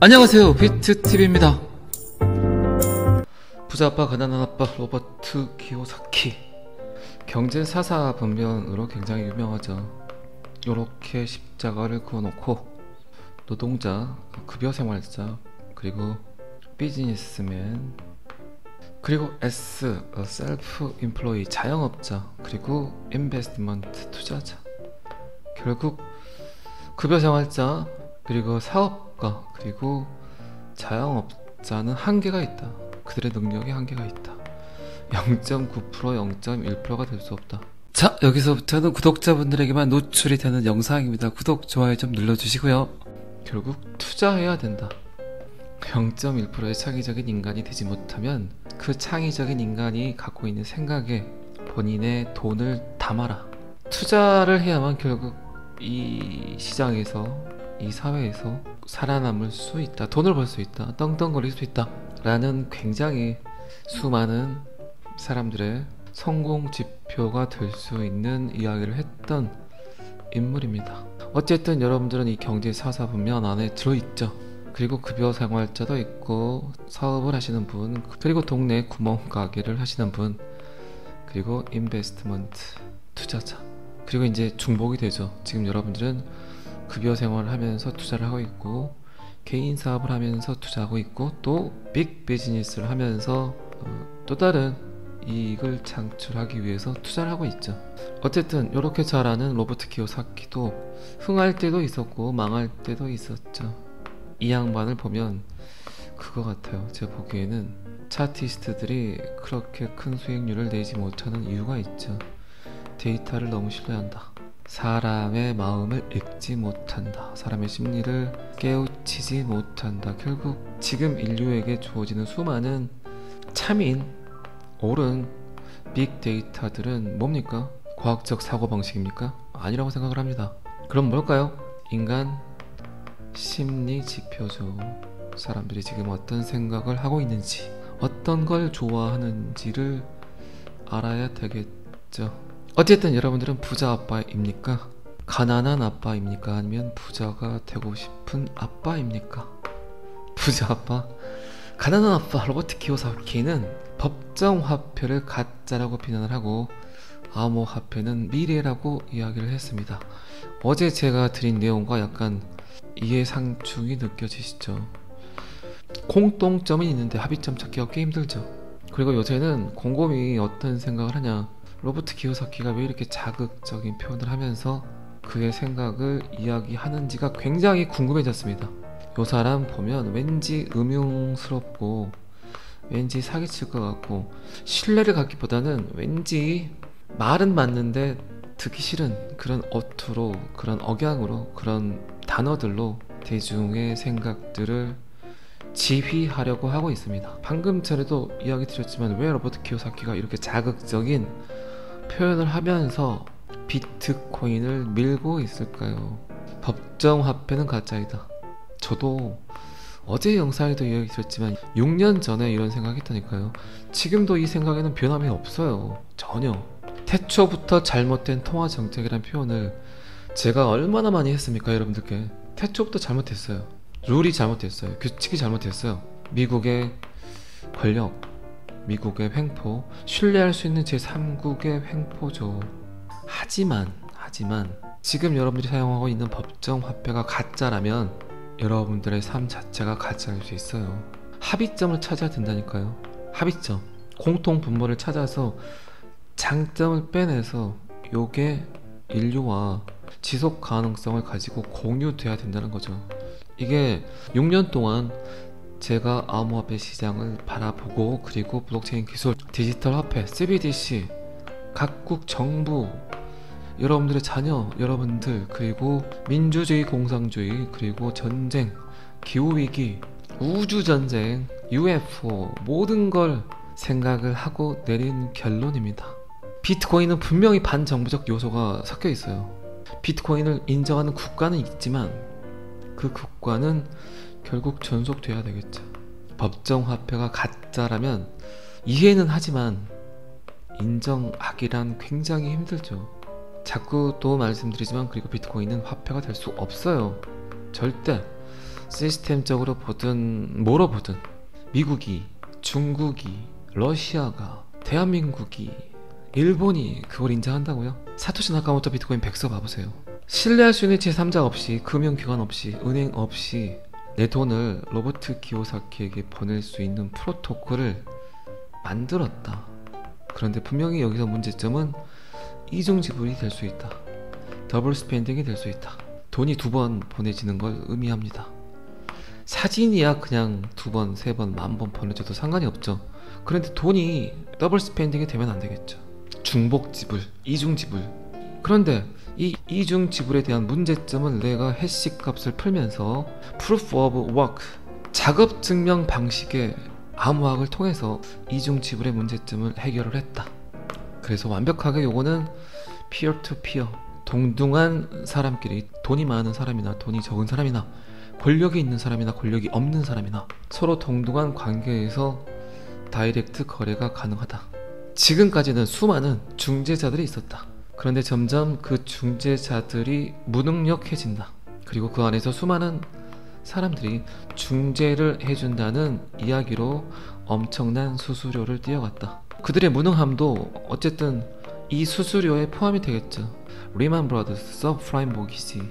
안녕하세요, 비트TV입니다. 부자아빠 가난한 아빠 로버트 키요사키. 경제사사 분면으로 굉장히 유명하죠. 요렇게 십자가를 그어놓고 노동자, 급여생활자, 그리고 비즈니스맨, 그리고 S, 셀프 임플로이, 자영업자, 그리고 인베스트먼트, 투자자. 결국 급여생활자, 그리고 사업가, 그리고 자영업자는 한계가 있다. 그들의 능력에 한계가 있다. 0.9%, 0.1%가 될 수 없다. 자, 여기서부터는 구독자분들에게만 노출이 되는 영상입니다. 구독, 좋아요 좀 눌러주시고요. 결국 투자해야 된다. 0.1%의 창의적인 인간이 되지 못하면 그 창의적인 인간이 갖고 있는 생각에 본인의 돈을 담아라. 투자를 해야만 결국 이 시장에서, 이 사회에서 살아남을 수 있다, 돈을 벌 수 있다, 떵떵거릴 수 있다 라는 굉장히 수많은 사람들의 성공 지표가 될 수 있는 이야기를 했던 인물입니다. 어쨌든 여러분들은 이 경제 사사분면 안에 들어있죠. 그리고 급여생활자도 있고, 사업을 하시는 분, 그리고 동네 구멍가게를 하시는 분, 그리고 인베스트먼트, 투자자, 그리고 이제 중복이 되죠. 지금 여러분들은 급여생활을 하면서 투자를 하고 있고, 개인 사업을 하면서 투자하고 있고, 또 빅 비즈니스를 하면서 또 다른 이익을 창출하기 위해서 투자를 하고 있죠. 어쨌든 이렇게 잘하는 로버트 키요사키도 흥할 때도 있었고 망할 때도 있었죠. 이 양반을 보면 그거 같아요. 제가 보기에는 차티스트들이 그렇게 큰 수익률을 내지 못하는 이유가 있죠. 데이터를 너무 신뢰한다. 사람의 마음을 읽지 못한다. 사람의 심리를 깨우치지 못한다. 결국 지금 인류에게 주어지는 수많은 참인, 옳은 빅데이터들은 뭡니까? 과학적 사고방식입니까? 아니라고 생각을 합니다. 그럼 뭘까요? 인간 심리 지표죠. 사람들이 지금 어떤 생각을 하고 있는지, 어떤 걸 좋아하는지를 알아야 되겠죠. 어쨌든 여러분들은 부자 아빠입니까? 가난한 아빠입니까? 아니면 부자가 되고 싶은 아빠입니까? 부자 아빠? 가난한 아빠 로버트 키요사키는 법정화폐를 가짜라고 비난을 하고 암호화폐는 미래라고 이야기를 했습니다. 어제 제가 드린 내용과 약간 이해상충이 느껴지시죠? 공통점이 있는데 합의점 찾기가 꽤 힘들죠. 그리고 요새는 곰곰이 어떤 생각을 하냐, 로버트 키요사키가 왜 이렇게 자극적인 표현을 하면서 그의 생각을 이야기하는지가 굉장히 궁금해졌습니다. 요 사람 보면 왠지 음흉스럽고 왠지 사기칠 것 같고, 신뢰를 갖기보다는 왠지 말은 맞는데 듣기 싫은 그런 어투로, 그런 억양으로, 그런 단어들로 대중의 생각들을 지휘하려고 하고 있습니다. 방금 전에도 이야기 드렸지만 왜 로버트 키요사키가 이렇게 자극적인 표현을 하면서 비트코인을 밀고 있을까요? 법정화폐는 가짜이다. 저도 어제 영상에도 이야기 드렸지만 6년 전에 이런 생각했다니까요. 지금도 이 생각에는 변함이 없어요. 전혀. 태초부터 잘못된 통화정책이란 표현을 제가 얼마나 많이 했습니까? 여러분들께. 태초부터 잘못했어요. 룰이 잘못됐어요. 규칙이 잘못됐어요. 미국의 권력, 미국의 횡포, 신뢰할 수 있는 제3국의 횡포죠. 하지만 지금 여러분들이 사용하고 있는 법정화폐가 가짜라면 여러분들의 삶 자체가 가짜일 수 있어요. 합의점을 찾아야 된다니까요. 합의점, 공통분모를 찾아서 장점을 빼내서 요게 인류와 지속 가능성을 가지고 공유돼야 된다는 거죠. 이게 6년 동안 제가 암호화폐 시장을 바라보고, 그리고 블록체인 기술, 디지털 화폐, CBDC, 각국 정부, 여러분들의 자녀, 여러분들, 그리고 민주주의, 공산주의, 그리고 전쟁, 기후위기, 우주전쟁, UFO, 모든 걸 생각을 하고 내린 결론입니다. 비트코인은 분명히 반정부적 요소가 섞여 있어요. 비트코인을 인정하는 국가는 있지만 그 국가는 결국 존속돼야 되겠죠. 법정화폐가 가짜라면 이해는 하지만 인정하기란 굉장히 힘들죠. 자꾸 또 말씀드리지만, 그리고 비트코인은 화폐가 될 수 없어요. 절대. 시스템적으로 보든 뭐로 보든 미국이, 중국이, 러시아가, 대한민국이, 일본이 그걸 인정한다고요? 사토시 나카모토 비트코인 백서 봐보세요. 신뢰할 수 있는 제3자 없이, 금융기관 없이, 은행 없이 내 돈을 로버트 키요사키에게 보낼 수 있는 프로토콜을 만들었다. 그런데 분명히 여기서 문제점은 이중 지불이 될 수 있다. 더블 스펜딩이 될 수 있다. 돈이 2번 보내지는 걸 의미합니다. 사진이야 그냥 2번, 3번, 10,000번 보내줘도 상관이 없죠. 그런데 돈이 더블 스펜딩이 되면 안 되겠죠. 중복 지불, 이중 지불. 그런데 이 이중 지불에 대한 문제점은 내가 해시 값을 풀면서 Proof of Work, 작업 증명 방식의 암호학을 통해서 이중 지불의 문제점을 해결을 했다. 그래서 완벽하게 요거는 피어 투 피어, 동등한 사람끼리, 돈이 많은 사람이나 돈이 적은 사람이나 권력이 있는 사람이나 권력이 없는 사람이나 서로 동등한 관계에서 다이렉트 거래가 가능하다. 지금까지는 수많은 중재자들이 있었다. 그런데 점점 그 중재자들이 무능력해진다. 그리고 그 안에서 수많은 사람들이 중재를 해준다는 이야기로 엄청난 수수료를 띄어갔다. 그들의 무능함도 어쨌든 이 수수료에 포함이 되겠죠. 리만 브라더스, 서브프라임 모기지,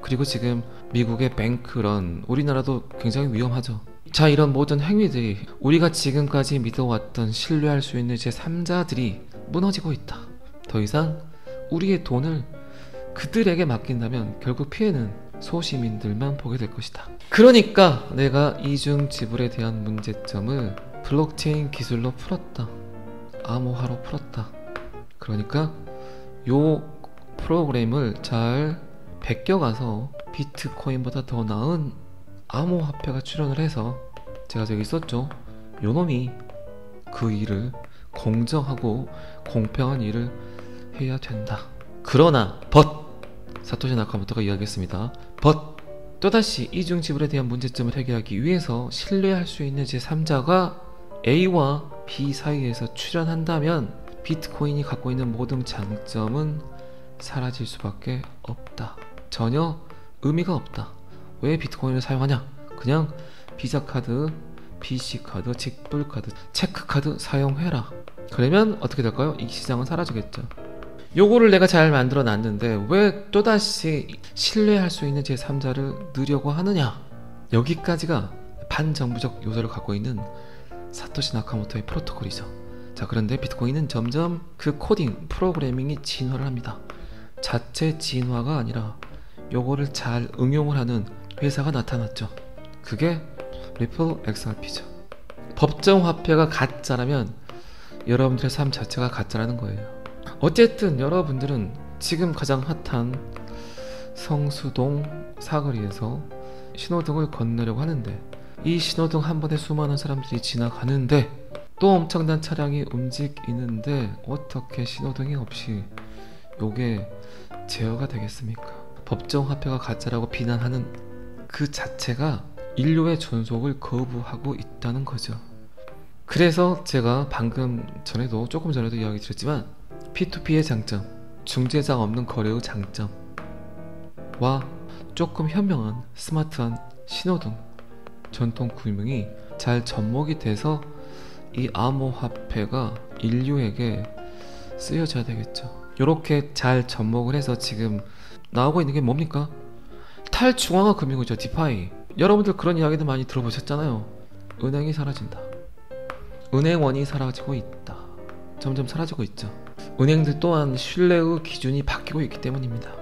그리고 지금 미국의 뱅크런, 우리나라도 굉장히 위험하죠. 자, 이런 모든 행위들이 우리가 지금까지 믿어왔던 신뢰할 수 있는 제3자들이 무너지고 있다. 더 이상 우리의 돈을 그들에게 맡긴다면 결국 피해는 소시민들만 보게 될 것이다. 그러니까 내가 이중 지불에 대한 문제점을 블록체인 기술로 풀었다. 암호화로 풀었다. 그러니까 요 프로그램을 잘 베껴가서 비트코인보다 더 나은 암호화폐가 출현을 해서 제가 저기 썼죠. 요놈이 그 일을 공정하고 공평한 일을 해야 된다. 그러나 사토시 나카모토가 이야기했습니다. 또다시 이중 지불에 대한 문제점을 해결하기 위해서 신뢰할 수 있는 제3자가 A와 B 사이에서 출현한다면 비트코인이 갖고 있는 모든 장점은 사라질 수밖에 없다. 전혀 의미가 없다. 왜 비트코인을 사용하냐? 그냥 비자카드, BC카드, 직불카드, 체크카드 사용해라. 그러면 어떻게 될까요? 이 시장은 사라지겠죠. 요거를 내가 잘 만들어 놨는데 왜 또다시 신뢰할 수 있는 제3자를 넣으려고 하느냐? 여기까지가 반정부적 요소를 갖고 있는 사토시 나카모토의 프로토콜이죠. 자, 그런데 비트코인은 점점 그 코딩, 프로그래밍이 진화를 합니다. 자체 진화가 아니라 요거를 잘 응용을 하는 회사가 나타났죠. 그게 리플 XRP죠. 법정 화폐가 가짜라면 여러분들의 삶 자체가 가짜라는 거예요. 어쨌든 여러분들은 지금 가장 핫한 성수동 사거리에서 신호등을 건너려고 하는데 이 신호등 한 번에 수많은 사람들이 지나가는데 또 엄청난 차량이 움직이는데 어떻게 신호등이 없이 요게 제어가 되겠습니까? 법정 화폐가 가짜라고 비난하는 그 자체가 인류의 존속을 거부하고 있다는 거죠. 그래서 제가 조금 전에도 이야기 드렸지만 P2P의 장점, 중재자 없는 거래의 장점과 조금 현명한 스마트한 신호등, 전통 구명이 잘 접목이 돼서 이 암호화폐가 인류에게 쓰여져야 되겠죠. 이렇게 잘 접목을 해서 지금 나오고 있는 게 뭡니까? 탈중앙화 금융이죠. 디파이. 여러분들 그런 이야기도 많이 들어보셨잖아요. 은행이 사라진다. 은행원이 사라지고 있다. 점점 사라지고 있죠. 은행들 또한 신뢰의 기준이 바뀌고 있기 때문입니다.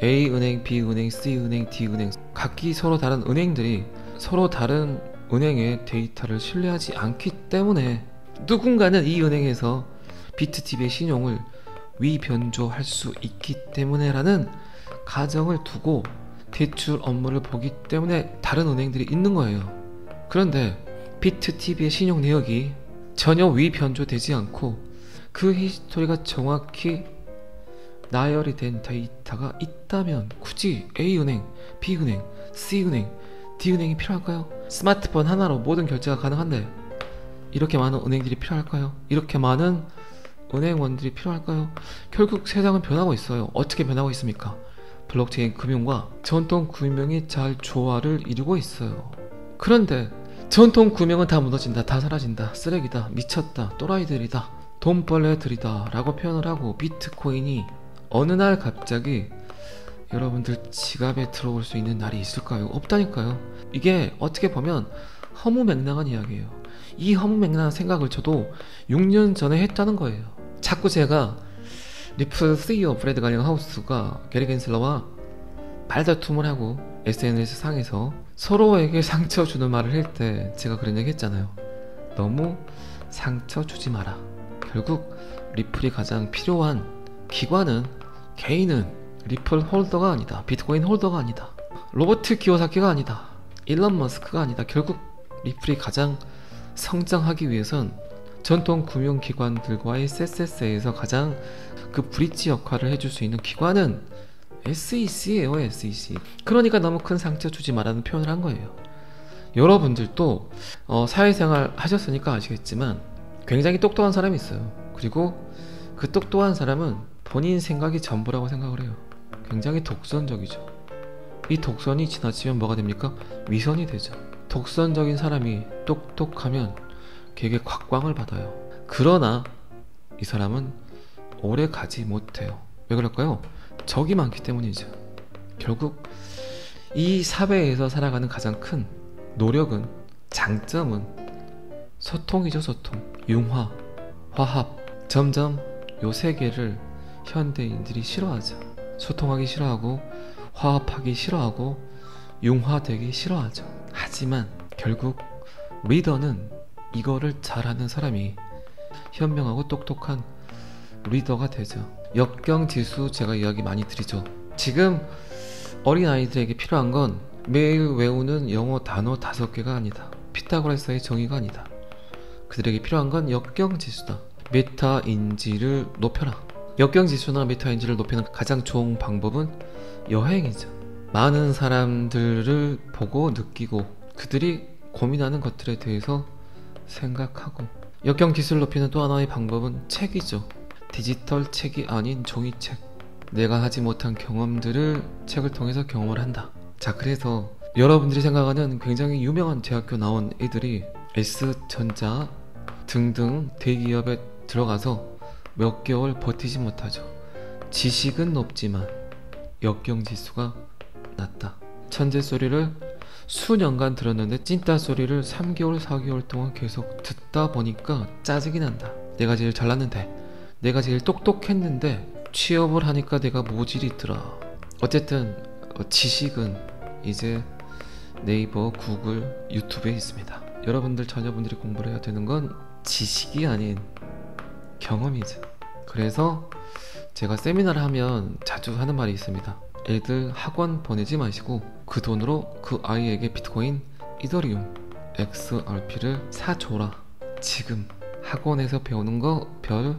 A은행, B은행, C은행, D은행, 각기 서로 다른 은행들이 서로 다른 은행의 데이터를 신뢰하지 않기 때문에 누군가는 이 은행에서 비트TV의 신용을 위변조할 수 있기 때문에라는 가정을 두고 대출 업무를 보기 때문에 다른 은행들이 있는 거예요. 그런데 비트TV의 신용 내역이 전혀 위변조되지 않고 그 히스토리가 정확히 나열이 된 데이터가 있다면 굳이 A은행, B은행, C은행, D은행이 필요할까요? 스마트폰 하나로 모든 결제가 가능한데 이렇게 많은 은행들이 필요할까요? 이렇게 많은 은행원들이 필요할까요? 결국 세상은 변하고 있어요. 어떻게 변하고 있습니까? 블록체인 금융과 전통 금융이 잘 조화를 이루고 있어요. 그런데 전통 금융은 다 무너진다, 다 사라진다, 쓰레기다, 미쳤다, 또라이들이다, 돈벌레들이다 라고 표현을 하고, 비트코인이 어느 날 갑자기 여러분들 지갑에 들어올 수 있는 날이 있을까요? 없다니까요. 이게 어떻게 보면 허무맹랑한 이야기예요. 이 허무맹랑한 생각을 저도 6년 전에 했다는 거예요. 자꾸 제가 리플 CEO 브래드 갈링하우스가 게리 겐슬러와 말다툼을 하고 SNS 상에서 서로에게 상처 주는 말을 할 때 제가 그런 얘기 했잖아요. 너무 상처 주지 마라. 결국 리플이 가장 필요한 기관은, 개인은 리플 홀더가 아니다, 비트코인 홀더가 아니다, 로버트 키오사키가 아니다, 일론 머스크가 아니다. 결국 리플이 가장 성장하기 위해선 전통 금융기관들과의 SS에서 가장 그 브릿지 역할을 해줄 수 있는 기관은 SEC예요. SEC. 그러니까 너무 큰 상처 주지 말라는 표현을 한 거예요. 여러분들도 사회생활 하셨으니까 아시겠지만 굉장히 똑똑한 사람이 있어요. 그리고 그 똑똑한 사람은 본인 생각이 전부라고 생각을 해요. 굉장히 독선적이죠. 이 독선이 지나치면 뭐가 됩니까? 위선이 되죠. 독선적인 사람이 똑똑하면 걔에게 곽광을 받아요. 그러나 이 사람은 오래 가지 못해요. 왜 그럴까요? 적이 많기 때문이죠. 결국 이 사회에서 살아가는 가장 큰 노력은, 장점은 소통이죠. 소통, 융화, 화합. 점점 요 세 개를 현대인들이 싫어하죠. 소통하기 싫어하고, 화합하기 싫어하고, 융화되기 싫어하죠. 하지만 결국 리더는 이거를 잘하는 사람이 현명하고 똑똑한 리더가 되죠. 역경지수 제가 이야기 많이 드리죠. 지금 어린아이들에게 필요한 건 매일 외우는 영어 단어 5개가 아니다. 피타고라스의 정의가 아니다. 그들에게 필요한 건 역경지수다. 메타인지를 높여라. 역경지수나 메타인지를 높이는 가장 좋은 방법은 여행이죠. 많은 사람들을 보고 느끼고 그들이 고민하는 것들에 대해서 생각하고, 역경지수를 높이는 또 하나의 방법은 책이죠. 디지털 책이 아닌 종이책. 내가 하지 못한 경험들을 책을 통해서 경험을 한다. 자, 그래서 여러분들이 생각하는 굉장히 유명한 대학교 나온 애들이 S전자 등등 대기업에 들어가서 몇 개월 버티지 못하죠. 지식은 높지만 역경지수가 낮다. 천재 소리를 수년간 들었는데 찐따 소리를 3개월 4개월 동안 계속 듣다 보니까 짜증이 난다. 내가 제일 잘났는데, 내가 제일 똑똑했는데 취업을 하니까 내가 모질이 있더라. 어쨌든 지식은 이제 네이버, 구글, 유튜브에 있습니다. 여러분들 자녀분들이 공부를 해야 되는 건 지식이 아닌 경험이죠. 그래서 제가 세미나를 하면 자주 하는 말이 있습니다. 애들 학원 보내지 마시고 그 돈으로 그 아이에게 비트코인, 이더리움, XRP를 사줘라. 지금 학원에서 배우는 거 별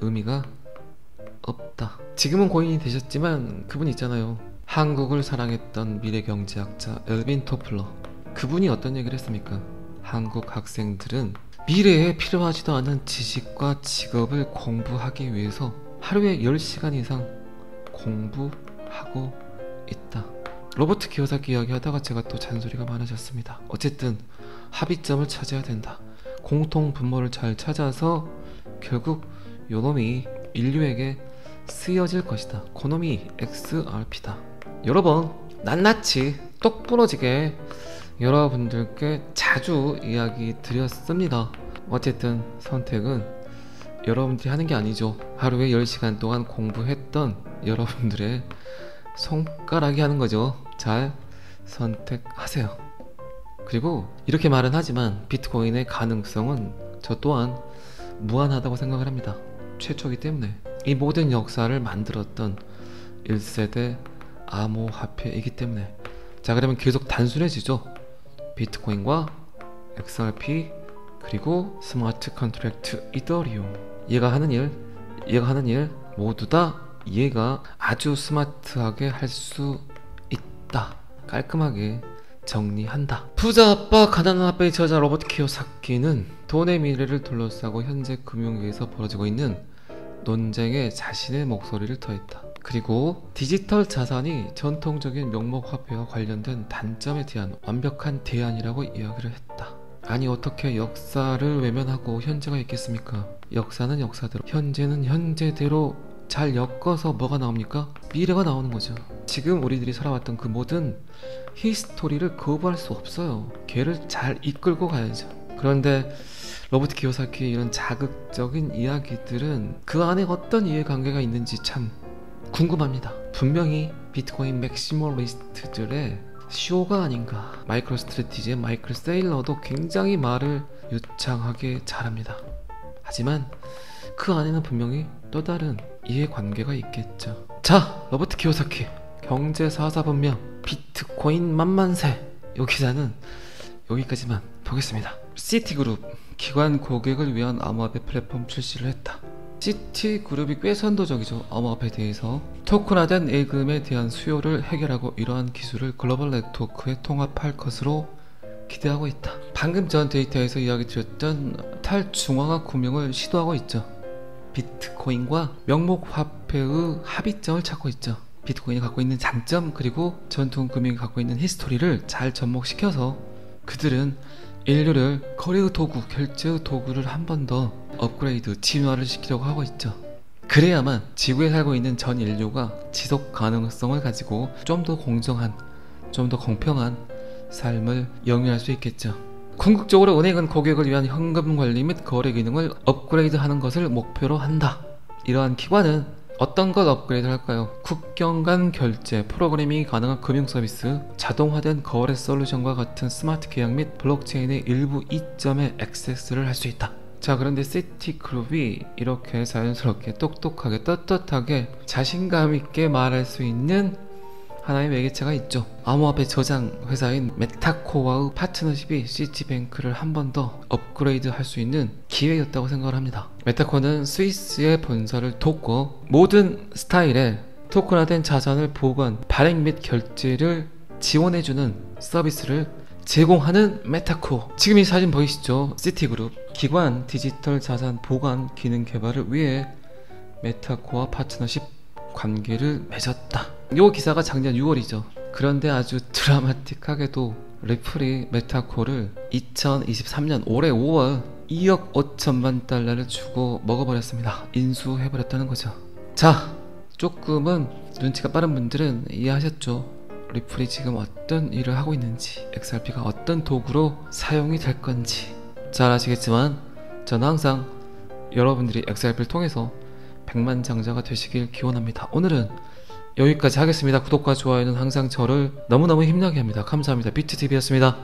의미가 없다. 지금은 고인이 되셨지만 그분 있잖아요. 한국을 사랑했던 미래경제학자 엘빈 토플러. 그분이 어떤 얘기를 했습니까? 한국 학생들은 미래에 필요하지도 않은 지식과 직업을 공부하기 위해서 하루에 10시간 이상 공부하고 있다. 로버트 키오사키 이야기 하다가 제가 또 잔소리가 많아졌습니다. 어쨌든 합의점을 찾아야 된다. 공통 분모를 잘 찾아서 결국 요놈이 인류에게 쓰여질 것이다. 그놈이 XRP다. 여러 번 낱낱이 똑부러지게 여러분들께 자주 이야기 드렸습니다. 어쨌든 선택은 여러분들이 하는 게 아니죠. 하루에 10시간 동안 공부했던 여러분들의 손가락이 하는 거죠. 잘 선택하세요. 그리고 이렇게 말은 하지만 비트코인의 가능성은 저 또한 무한하다고 생각을 합니다. 최초이기 때문에. 이 모든 역사를 만들었던 1세대 암호화폐이기 때문에. 자, 그러면 계속 단순해지죠. 비트코인과 XRP 그리고 스마트 컨트랙트 이더리움. 얘가 하는 일 모두 다 얘가 아주 스마트하게 할 수 있다. 깔끔하게 정리한다. 부자 아빠 가난한 아빠의 저자 로버트 키오사키는 돈의 미래를 둘러싸고 현재 금융계에서 벌어지고 있는 논쟁에 자신의 목소리를 더했다. 그리고 디지털 자산이 전통적인 명목 화폐와 관련된 단점에 대한 완벽한 대안이라고 이야기를 했다. 아니 어떻게 역사를 외면하고 현재가 있겠습니까? 역사는 역사대로, 현재는 현재대로 잘 엮어서 뭐가 나옵니까? 미래가 나오는 거죠. 지금 우리들이 살아왔던 그 모든 히스토리를 거부할 수 없어요. 걔를 잘 이끌고 가야죠. 그런데 로버트 키요사키의 이런 자극적인 이야기들은 그 안에 어떤 이해관계가 있는지 참 궁금합니다. 분명히 비트코인 맥시멀리스트들의 쇼가 아닌가. 마이크로 스트래티지의 마이클 세일러도 굉장히 말을 유창하게 잘합니다. 하지만 그 안에는 분명히 또 다른 이해관계가 있겠죠. 자, 로버트 키요사키 경제사사분명 비트코인 만만세. 이 기사는 여기까지만 보겠습니다. 시티그룹 기관 고객을 위한 암호화폐 플랫폼 출시를 했다. 시티그룹이 꽤 선도적이죠. 암호화폐에 대해서 토큰화된 예금에 대한 수요를 해결하고 이러한 기술을 글로벌 네트워크에 통합할 것으로 기대하고 있다. 방금 전 데이터에서 이야기 드렸던 탈중앙화 금융을 시도하고 있죠. 비트코인과 명목화폐의 합의점을 찾고 있죠. 비트코인이 갖고 있는 장점 그리고 전통금융이 갖고 있는 히스토리를 잘 접목시켜서 그들은 인류를 거래의 도구, 결제의 도구를 한 번 더 업그레이드, 진화를 시키려고 하고 있죠. 그래야만 지구에 살고 있는 전 인류가 지속 가능성을 가지고 좀 더 공정한, 좀 더 공평한 삶을 영위할 수 있겠죠. 궁극적으로 은행은 고객을 위한 현금 관리 및 거래 기능을 업그레이드하는 것을 목표로 한다. 이러한 기관은 어떤 걸 업그레이드 할까요? 국경 간 결제, 프로그래밍이 가능한 금융 서비스, 자동화된 거래 솔루션과 같은 스마트 계약 및 블록체인의 일부 이점에 액세스를 할 수 있다. 자, 그런데 시티그룹이 이렇게 자연스럽게 똑똑하게 떳떳하게 자신감 있게 말할 수 있는 하나의 매개체가 있죠. 암호화폐 저장 회사인 메타코와의 파트너십이 시티뱅크를 한 번 더 업그레이드 할 수 있는 기회였다고 생각을 합니다. 메타코는 스위스의 본사를 돕고 모든 스타일의 토큰화된 자산을 보관, 발행 및 결제를 지원해주는 서비스를 제공하는 메타코. 지금 이 사진 보이시죠? 시티그룹 기관 디지털 자산 보관 기능 개발을 위해 메타코와 파트너십 관계를 맺었다. 이 기사가 작년 6월이죠. 그런데 아주 드라마틱하게도 리플이 메타코를 2023년 올해 5월 2억 5천만 달러를 주고 먹어버렸습니다. 인수해버렸다는 거죠. 자, 조금은 눈치가 빠른 분들은 이해하셨죠? 리플이 지금 어떤 일을 하고 있는지, XRP가 어떤 도구로 사용이 될 건지 잘 아시겠지만 저는 항상 여러분들이 XRP를 통해서 백만장자가 되시길 기원합니다. 오늘은 여기까지 하겠습니다. 구독과 좋아요는 항상 저를 너무너무 힘나게 합니다. 감사합니다. 비트TV였습니다.